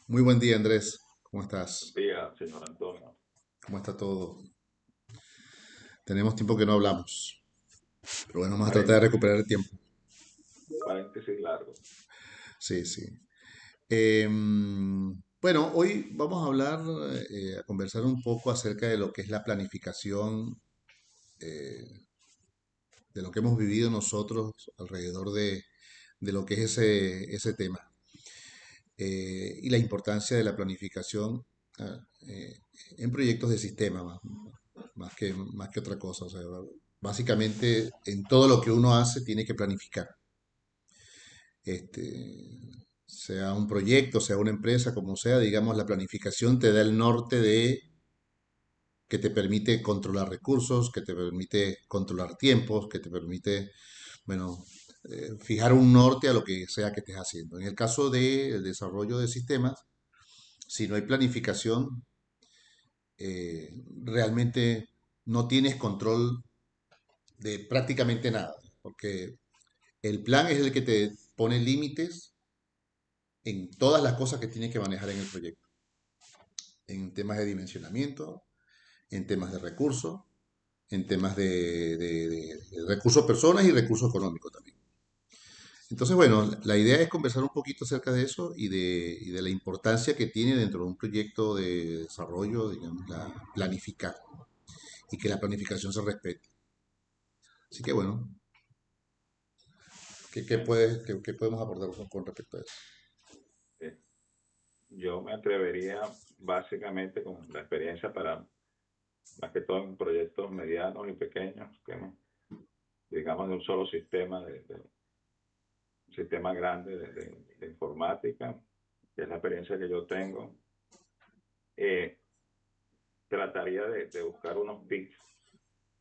Muy buen día, Andrés. ¿Cómo Buen estás? día, señor Antonio. ¿Cómo está todo? Tenemos tiempo que no hablamos, pero bueno, vamos a tratar de recuperar Paréntesis, el tiempo. paréntesis largo. Sí, sí. Bueno, hoy vamos a hablar, a conversar un poco acerca de lo que es la planificación, eh, de lo que hemos vivido nosotros alrededor de lo que es ese tema. Y la importancia de la planificación ah, eh, en proyectos de sistema, más que otra cosa. O sea, básicamente, en todo lo que uno hace, tiene que planificar. Este, sea un proyecto, sea una empresa, como sea, digamos, la planificación te da el norte de que te permite controlar recursos, que te permite controlar tiempos, que te permite, bueno, fijar un norte a lo que sea que estés haciendo. En el caso del desarrollo de sistemas, si no hay planificación, realmente no tienes control de prácticamente nada, porque el plan es el que te pone límites en todas las cosas que tienes que manejar en el proyecto, en temas de dimensionamiento, en temas de recursos, en temas de recursos personas y recursos económicos también. Entonces, bueno, la idea es conversar un poquito acerca de eso y de la importancia que tiene dentro de un proyecto de desarrollo, digamos, planificar y que la planificación se respete. Así que bueno, Bueno, qué podemos abordar con respecto a eso? eh, yo me atrevería básicamente con la experiencia para, más que todo en proyectos medianos y pequeños, que digamos de un solo sistema, un sistema grande de informática, que es la experiencia que yo tengo. eh, Trataría de buscar unos tips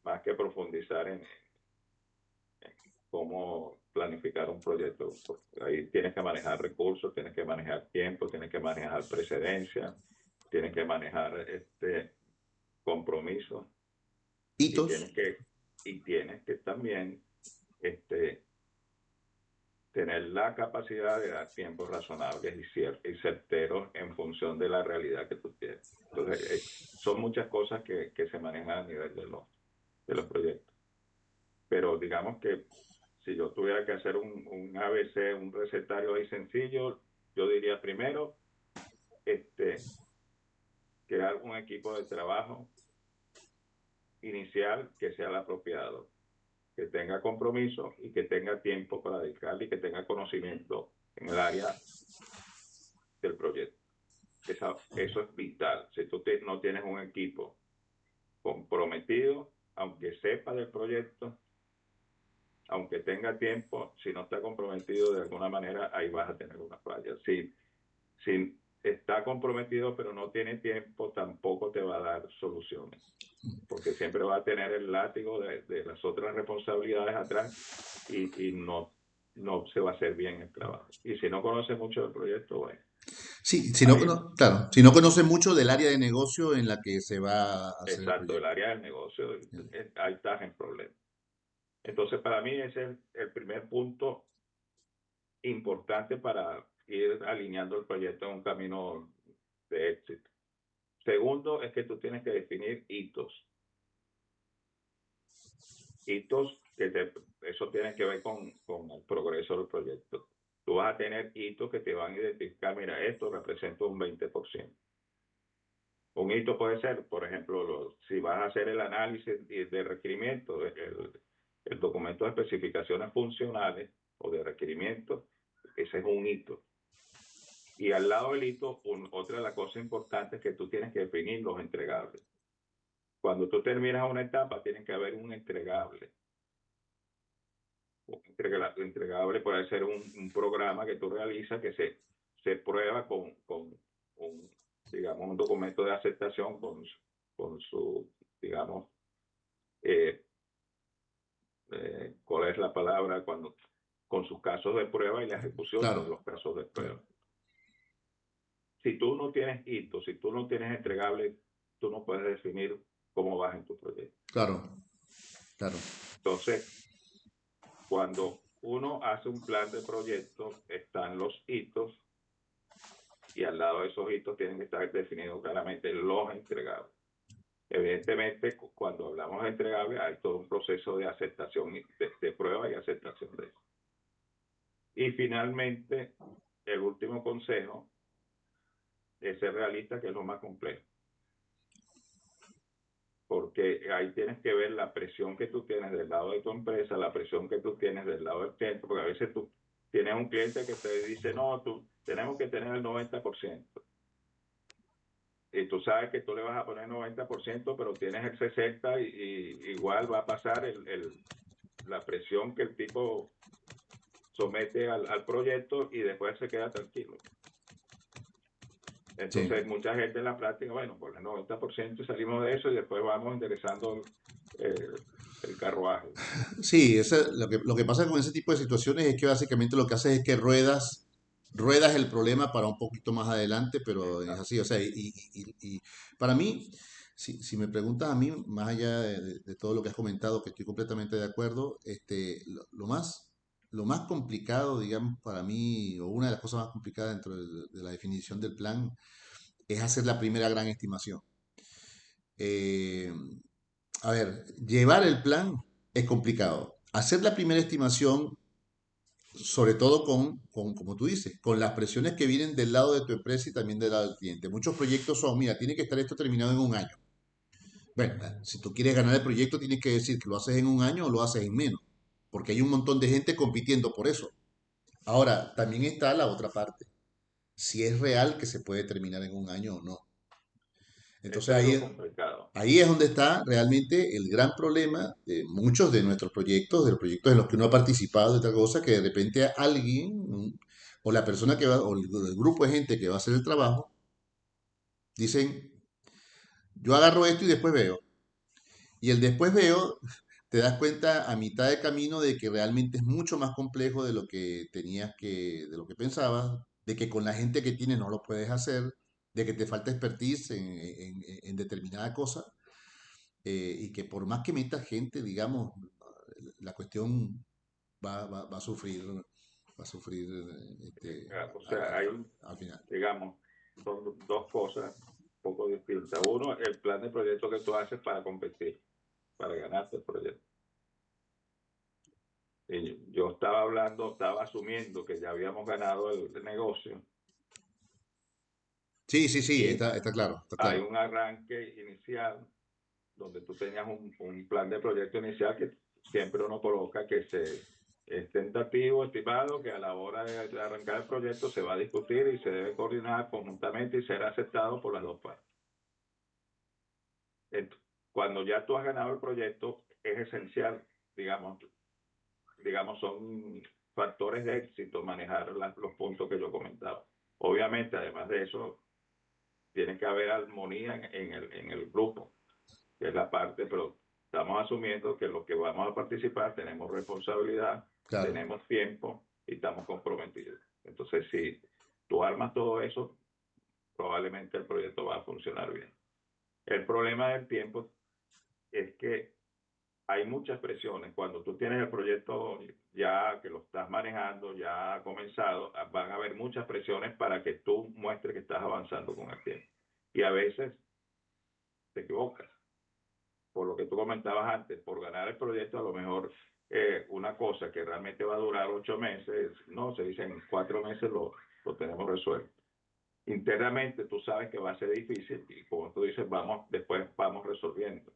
más que profundizar en cómo planificar un proyecto, porque ahí tienes que manejar recursos, tienes que manejar tiempo, tienes que manejar precedencia, tienes que manejar compromiso y Hitos, tienes que también este, tener la capacidad de dar tiempos razonables y certeros en función de la realidad que tú tienes. Entonces, son muchas cosas que se manejan a nivel de los proyectos. Pero digamos que si yo tuviera que hacer un ABC, un recetario ahí sencillo, yo diría primero, este, crear un equipo de trabajo inicial que sea el apropiado, que tenga compromiso y que tenga tiempo para dedicarle y que tenga conocimiento en el área del proyecto. Eso es vital. Si tú no tienes un equipo comprometido, aunque sepa del proyecto, aunque tenga tiempo, si no está comprometido de alguna manera, ahí vas a tener una falla. Si está comprometido pero no tiene tiempo, tampoco te va a dar soluciones, porque siempre va a tener el látigo de las otras responsabilidades atrás y no se va a hacer bien el trabajo. Y si no conoce mucho del proyecto, bueno, sí, si no, ahí, claro, si no conoce mucho del área de negocio en la que se va a hacer el exacto, el proyecto. área del negocio, ahí estás en problema. Entonces, para mí ese es el primer punto importante para ir alineando el proyecto en un camino de éxito. Segundo, es que tú tienes que definir hitos eso tiene que ver con el progreso del proyecto. Tú vas a tener hitos que te van a identificar, mira, esto representa un 20%. Un hito puede ser, por ejemplo, si vas a hacer el análisis de requerimientos, el documento de especificaciones funcionales o de requerimientos, ese es un hito. Y al lado del hito, otra de las cosas importantes es que tú tienes que definir los entregables. Cuando tú terminas una etapa, tiene que haber un entregable. Un entregable puede ser un programa que tú realizas que se prueba con un, digamos, un documento de aceptación con su, digamos, eh, ¿cuál es la palabra? Con sus casos de prueba y la ejecución Claro, de los casos de claro, prueba. Si tú no tienes hitos, si tú no tienes entregable, tú no puedes definir cómo vas en tu proyecto. claro, claro. Entonces, cuando uno hace un plan de proyecto, están los hitos y al lado de esos hitos tienen que estar definidos claramente los entregables. Evidentemente, cuando hablamos de entregables, hay todo un proceso de aceptación, de prueba y aceptación de eso. Y finalmente, el último consejo es ser realista, que es lo más complejo. Porque ahí tienes que ver la presión que tú tienes del lado de tu empresa, la presión que tú tienes del lado del cliente, porque a veces tú tienes un cliente que te dice, no, tenemos que tener el 90%. Y tú sabes que tú le vas a poner 90%, pero tienes el 60% y igual va a pasar la presión que el tipo somete al proyecto y después se queda tranquilo. Sí. Entonces, mucha gente en la práctica, bueno, por el 90% salimos de eso y después vamos enderezando el carruaje. Sí, lo que pasa con ese tipo de situaciones es que básicamente lo que haces es que ruedas el problema para un poquito más adelante, pero es así, o sea, y para mí, si me preguntas a mí, más allá de todo lo que has comentado, que estoy completamente de acuerdo, lo más complicado, digamos, para mí, o una de las cosas más complicadas dentro de la definición del plan, es hacer la primera gran estimación. Eh, a ver, llevar el plan es complicado. Hacer la primera estimación, sobre todo como tú dices, con las presiones que vienen del lado de tu empresa y también del lado del cliente. Muchos proyectos son, mira, tiene que estar esto terminado en un año. Bueno, si tú quieres ganar el proyecto, tienes que decir que lo haces en un año o lo haces en menos, porque hay un montón de gente compitiendo por eso. Ahora, también está la otra parte, si es real que se puede terminar en un año o no. Entonces Eso es lo complicado. ahí es donde está realmente el gran problema de muchos de nuestros proyectos, de los proyectos en los que uno ha participado, de tal cosa, que de repente alguien, o la persona que va, o el grupo de gente que va a hacer el trabajo, dicen, yo agarro esto y después veo. Y el después veo, te das cuenta a mitad de camino de que realmente es mucho más complejo de lo que de lo que pensabas, de que con la gente que tienes no lo puedes hacer, de que te falta expertise en determinada cosa y que por más que metas gente, digamos, la cuestión va a sufrir O sea, al final. digamos, son dos cosas un poco distintas. Uno, el plan de proyecto que tú haces para competir, para ganarte el proyecto. Y yo estaba asumiendo que ya habíamos ganado el negocio Sí, sí, sí, y está claro, está hay claro. un arranque inicial donde tú tenías un plan de proyecto inicial que siempre uno coloca que es tentativo, estimado, que a la hora de arrancar el proyecto se va a discutir y se debe coordinar conjuntamente y ser aceptado por las dos partes. Entonces, cuando ya tú has ganado el proyecto, es esencial, digamos, son factores de éxito manejar los puntos que yo comentaba. Obviamente, además de eso, tiene que haber armonía en el grupo, que es la parte, pero estamos asumiendo que los que vamos a participar tenemos responsabilidad, Claro. tenemos tiempo y estamos comprometidos. Entonces, si tú armas todo eso, probablemente el proyecto va a funcionar bien. El problema del tiempo es que hay muchas presiones. Cuando tú tienes el proyecto ya que lo estás manejando, ya ha comenzado, van a haber muchas presiones para que tú muestres que estás avanzando con el tiempo. Y a veces te equivocas. Por lo que tú comentabas antes, por ganar el proyecto, a lo mejor una cosa que realmente va a durar 8 meses, no, se dice en 4 meses lo tenemos resuelto. Internamente tú sabes que va a ser difícil y como tú dices, después vamos resolviendo.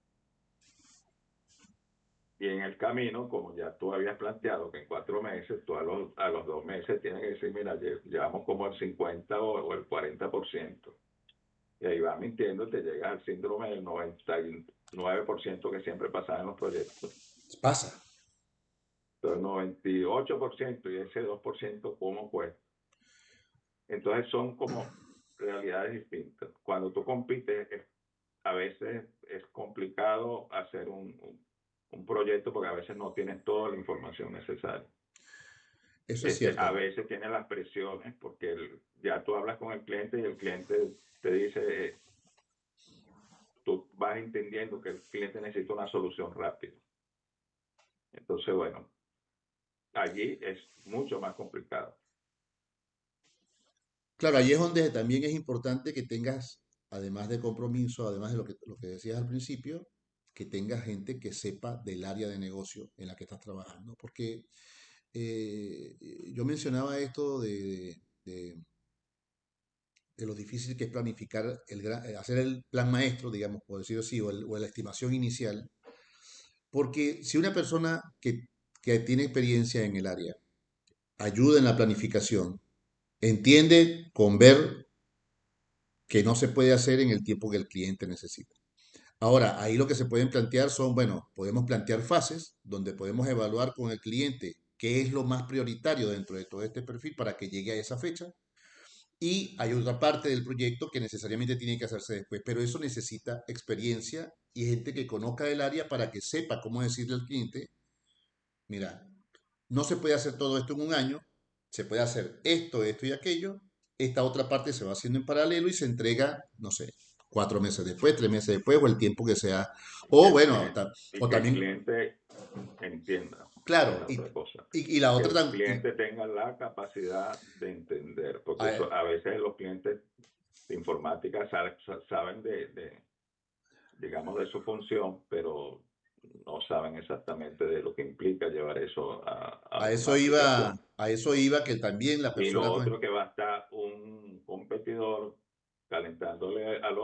Y en el camino, como ya tú habías planteado que en 4 meses, tú a los 2 meses tienes que decir, mira, llevamos como el 50 o el 40%. Y ahí vas mintiendo, te llegas al síndrome del 99% que siempre pasa en los proyectos. Pasa. Entonces, 98% y ese 2%, ¿cómo fue? Entonces son como realidades distintas. Cuando tú compites, a veces es complicado hacer un proyecto porque a veces no tienes toda la información necesaria. Eso es cierto. A veces tienes las presiones porque ya tú hablas con el cliente y el cliente te dice, tú vas entendiendo que el cliente necesita una solución rápida. Entonces, bueno, allí es mucho más complicado. Claro, ahí es donde también es importante que tengas, además de compromiso, además de lo que decías al principio, que tengas gente que sepa del área de negocio en la que estás trabajando. Porque yo mencionaba esto de lo difícil que es planificar, hacer el plan maestro, digamos, por decirlo así, o la estimación inicial. Porque si una persona que tiene experiencia en el área ayuda en la planificación, entiende con ver que no se puede hacer en el tiempo que el cliente necesita. Ahora, ahí lo que se pueden plantear son, bueno, podemos plantear fases donde podemos evaluar con el cliente qué es lo más prioritario dentro de todo este perfil para que llegue a esa fecha. Y hay otra parte del proyecto que necesariamente tiene que hacerse después, pero eso necesita experiencia y gente que conozca el área para que sepa cómo decirle al cliente, mira, no se puede hacer todo esto en un año, se puede hacer esto, esto y aquello. Esta otra parte se va haciendo en paralelo y se entrega, no sé, 4 meses después, 3 meses después o el tiempo que sea. Y que O el bueno, cliente, y o que el también, cliente entienda, es claro, la otra cosa. y la Que otra, el cliente tenga la capacidad de entender, porque a- eso, a veces los clientes de informática saben digamos, de su función, pero no saben exactamente de lo que implica llevar eso a una aplicación. a eso iba que también la Y lo persona, pues, otro que va a estar un competidor calentándole al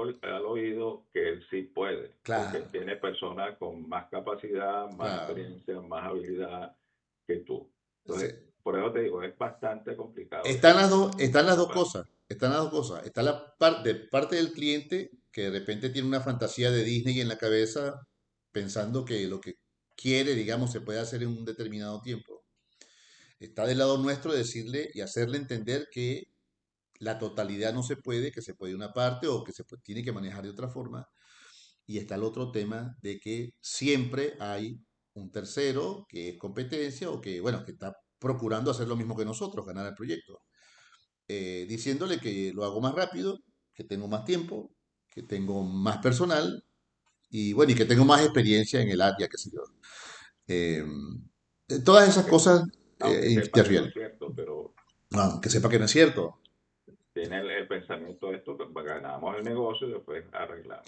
oído que él sí puede, porque claro, él tiene personas con más capacidad, más claro. experiencia, más habilidad que tú. Entonces, Se- por eso te digo, es bastante complicado están las esa dos parte. cosas, están las dos cosas. Está parte del cliente que de repente tiene una fantasía de Disney en la cabeza pensando que lo que quiere, digamos, se puede hacer en un determinado tiempo. Está del lado nuestro decirle y hacerle entender que la totalidad no se puede, que se puede una parte o que tiene que manejar de otra forma. Y está el otro tema de que siempre hay un tercero que es competencia o que, bueno, que está procurando hacer lo mismo que nosotros, ganar el proyecto. Diciéndole que lo hago más rápido, que tengo más tiempo, que tengo más personal y, bueno, y que tengo más experiencia en el área, qué sé yo. Eh, todas esas Aunque, cosas aunque sepa que no es interfieren. cierto, pero Que sepa que no es cierto. tiene el pensamiento de esto, pues ganamos el negocio y después arreglamos.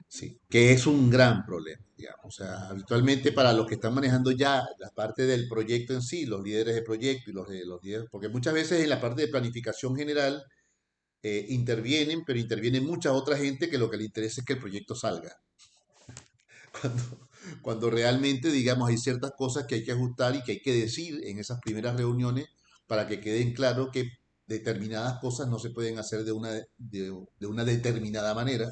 Sí, que es un gran problema, digamos. O sea, habitualmente para los que están manejando ya la parte del proyecto en sí, los líderes de proyecto y los líderes, porque muchas veces en la parte de planificación general intervienen, pero interviene mucha otra gente que lo que le interesa es que el proyecto salga. Cuando, cuando realmente, digamos, hay ciertas cosas que hay que ajustar y que hay que decir en esas primeras reuniones para que queden claro que determinadas cosas no se pueden hacer de una determinada manera,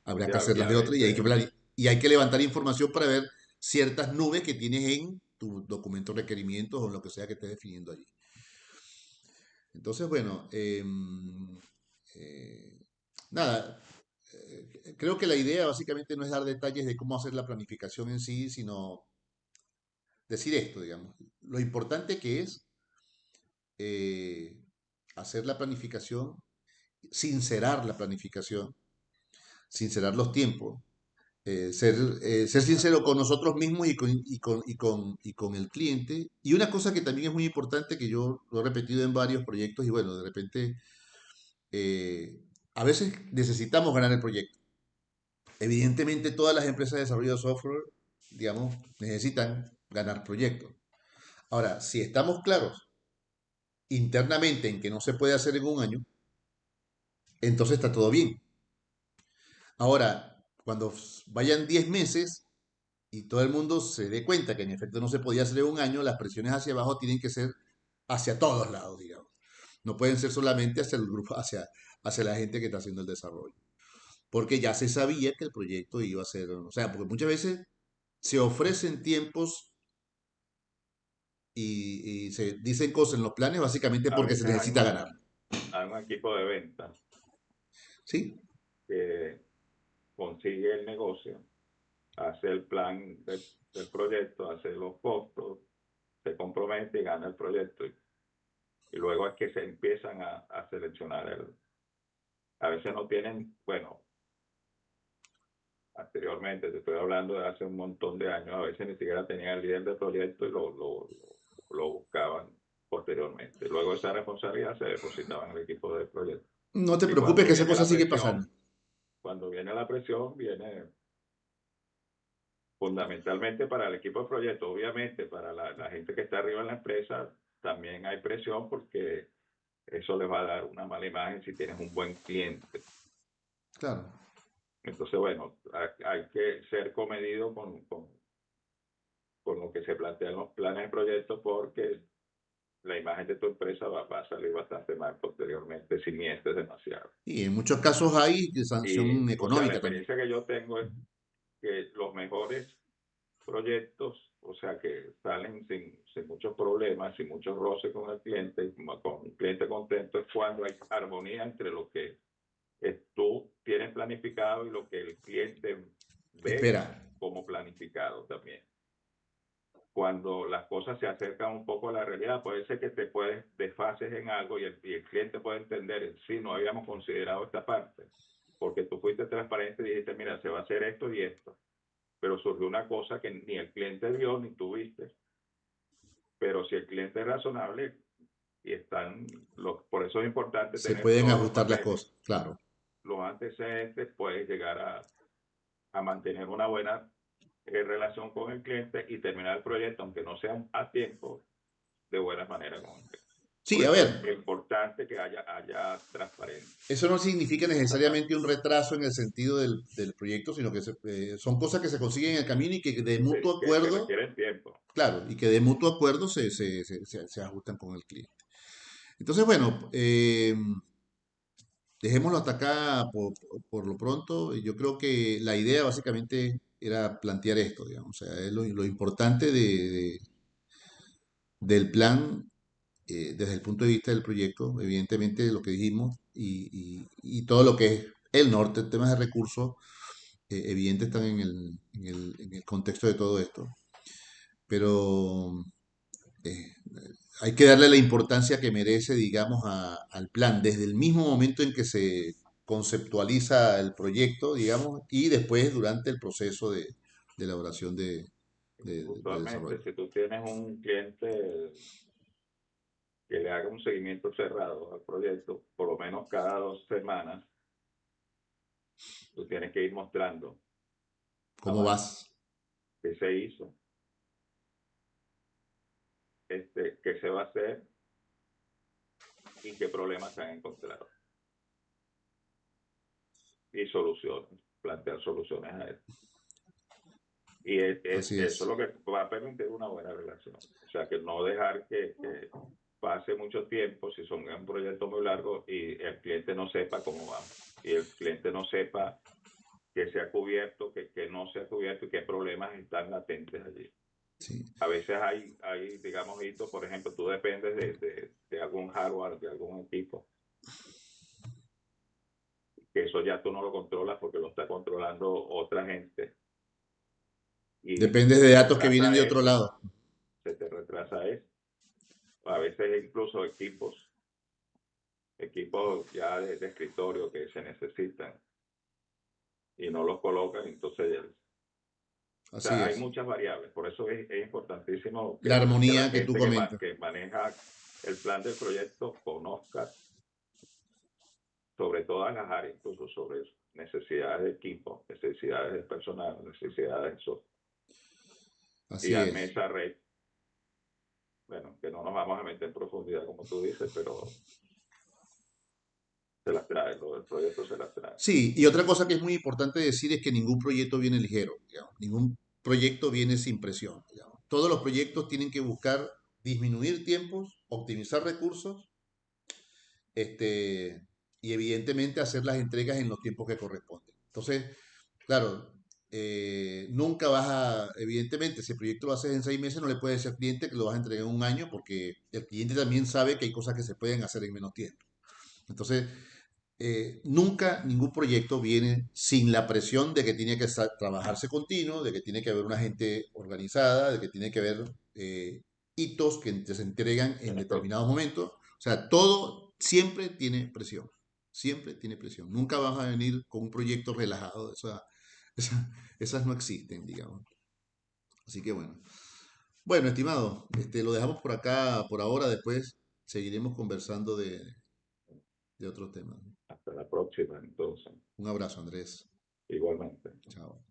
habrá que Y hacerlas a de otra veces, y hay que levantar información para ver ciertas nubes que tienes en tu documento de requerimientos o en lo que sea que estés definiendo allí. Entonces, bueno, eh, nada, creo que la idea básicamente no es dar detalles de cómo hacer la planificación en sí, sino decir esto, digamos. Lo importante que es eh, hacer la planificación, sincerar la planificación, sincerar los tiempos, ser sincero con nosotros mismos y con el cliente. Y una cosa que también es muy importante, que yo lo he repetido en varios proyectos y bueno, de repente eh, a veces necesitamos ganar el proyecto. Evidentemente todas las empresas de desarrollo de software, digamos, necesitan ganar proyectos. Ahora, si estamos claros internamente en que no se puede hacer en un año, entonces está todo bien. Ahora, cuando vayan 10 meses y todo el mundo se dé cuenta que en efecto no se podía hacer en un año, las presiones hacia abajo tienen que ser hacia todos lados, digamos. No pueden ser solamente hacia el grupo, hacia la gente que está haciendo el desarrollo. Porque ya se sabía que el proyecto iba a ser, o sea, porque muchas veces se ofrecen tiempos y se dicen cosas en los planes básicamente a porque se veces necesita ganar. hay un equipo de venta ¿Sí? que consigue el negocio, hace el plan del proyecto, hace los costos, se compromete y gana el proyecto. Y luego es que se empiezan a seleccionar a veces no tienen, bueno, anteriormente, te estoy hablando de hace un montón de años, a veces ni siquiera tenían el líder del proyecto y lo buscaban posteriormente. Luego esa responsabilidad se depositaba en el equipo de proyecto. No te Y preocupes cuando que esa viene cosa la sigue pasando. presión, cuando viene la presión, viene fundamentalmente para el equipo de proyecto. Obviamente, para la gente que está arriba en la empresa, también hay presión porque eso les va a dar una mala imagen si tienes un buen cliente. Claro. Entonces, bueno, hay que ser comedido con lo que se plantean los planes de proyecto porque la imagen de tu empresa va a salir bastante mal posteriormente si mientes demasiado. Y en muchos casos hay Y, sanción o sea, la económica también. experiencia que yo tengo es que los mejores proyectos, o sea, que salen sin muchos problemas, sin muchos roces con el cliente, con un cliente contento, es cuando hay armonía entre lo que tú tienes planificado y lo que el cliente ve Espera. como planificado también. Cuando las cosas se acercan un poco a la realidad, puede ser que te puedes desfases en algo y el cliente puede entender, sí, no habíamos considerado esta parte, porque tú fuiste transparente y dijiste, mira, se va a hacer esto y esto, pero surgió una cosa que ni el cliente vio ni tú viste, pero si el cliente es razonable y por eso es importante Se tener pueden todos los ajustar las papeles, cosas, claro. los antecedentes, puedes llegar a mantener una buena relación con el cliente y terminar el proyecto, aunque no sea a tiempo, de buena manera con el cliente. Por Sí, a eso ver, es importante que haya transparencia eso no significa en esa parte. necesariamente un retraso en el sentido del proyecto, sino que son cosas que se consiguen en el camino y que de mutuo Que acuerdo, requieren tiempo. claro, y que de mutuo acuerdo se ajustan con el cliente. Entonces, bueno, dejémoslo hasta acá por lo pronto. Yo creo que la idea básicamente era plantear esto, digamos, o sea, es lo importante del plan desde el punto de vista del proyecto, evidentemente lo que dijimos y todo lo que es el norte, temas de recursos, evidente están en el contexto de todo esto, pero eh, hay que darle la importancia que merece, digamos, al plan, desde el mismo momento en que se conceptualiza el proyecto, digamos, y después durante el proceso de elaboración de Usualmente, desarrollo. si tú tienes un cliente que le haga un seguimiento cerrado al proyecto, por lo menos cada 2 semanas, tú tienes que ir mostrando ¿Cómo avances, vas? qué se hizo, qué se va a hacer y qué problemas se han encontrado. Y soluciones, plantear soluciones a eso. Y Así eso es es. lo que va a permitir una buena relación. O sea, que no dejar que pase mucho tiempo, si son un proyecto muy largo, y el cliente no sepa cómo vamos. Y el cliente no sepa que se ha cubierto, que no se ha cubierto y qué problemas están latentes allí. Sí. A veces digamos, hitos, por ejemplo, tú dependes de algún hardware, de algún equipo, que eso ya tú no lo controlas porque lo está controlando otra gente. Y Depende se de te datos que vienen retrasa de otro eso, lado. se te retrasa eso. A veces incluso equipos ya de escritorio que se necesitan y no los colocan, entonces, o Así sea, hay es. muchas variables, por eso es importantísimo La que la armonía que tú gente comentas. que maneja el plan del proyecto conozca sobre todas las áreas, incluso sobre necesidades de equipo, necesidades de personal, necesidades de software, y Así arme es. esa red. Bueno, que no nos vamos a meter en profundidad como tú dices, pero se las trae, todo el proyecto se las trae. Sí, y otra cosa que es muy importante decir es que ningún proyecto viene ligero, digamos. Ningún proyecto viene sin presión, digamos. Todos los proyectos tienen que buscar disminuir tiempos, optimizar recursos, este, y evidentemente hacer las entregas en los tiempos que corresponden. Entonces, claro, nunca vas evidentemente, si el proyecto lo haces en 6 meses, no le puedes decir al cliente que lo vas a entregar en un año, porque el cliente también sabe que hay cosas que se pueden hacer en menos tiempo. Entonces, nunca ningún proyecto viene sin la presión de que tiene que trabajarse continuo, de que tiene que haber una gente organizada, de que tiene que haber hitos que se entregan en Esto, determinados momentos. O sea, todo siempre tiene presión. Siempre tiene presión. Nunca vas a venir con un proyecto relajado. Esas no existen, digamos. Así que bueno. Bueno, estimado, lo dejamos por acá por ahora, después seguiremos conversando de otros temas. Hasta la próxima, entonces, Un abrazo, Andrés. igualmente. Chao.